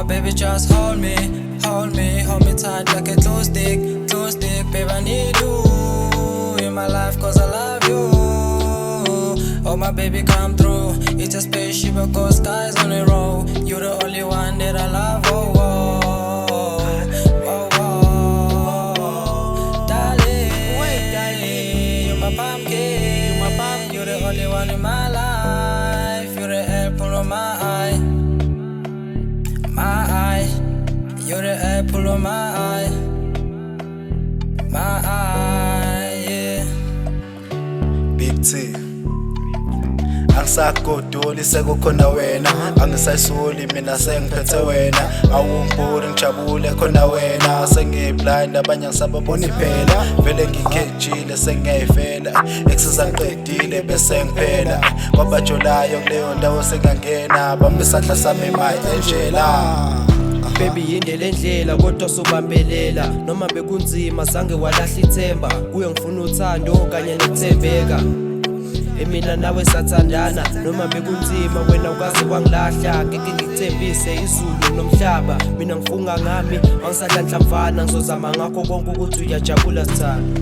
my baby, just hold me tight like a glue stick, babe, I need you in my life cause I love you. Oh my baby, come through, it's a spaceship, of course, skies on the road. You're the only one that I love, oh, oh, oh, oh. Darling, you're my pumpkin, you're the only one in my life. You're the apple of my eye, you're the apple of my eye, yeah. Big T angisagodoli sekukhona wena, angisayisuli mina sengiphethe wena. Awumburi ngijabule khona wena, sengiblind abanye ngisababona iphela. Vele ngikejile sengiyayifela, eksiza ngiqedile bese ngiphela. Kwabajolayo kuleyo ndawo sengangena, bamba isandla sami my Angela. Baby yindlela endlela kodwa sobambelela, noma bekunzima zange walahla ithemba. Kuye ngifuna uthando kanye nokuthembeka, mina nawe sathandana noma bekunzima, wena ukwazi kwangilahla. Ngeke ngikuthembise izulu nomhlaba, mina ngifunga ngami wangisadla nhlamvana. Ngizozama ngakho konke ukuthi uyajabula sithando.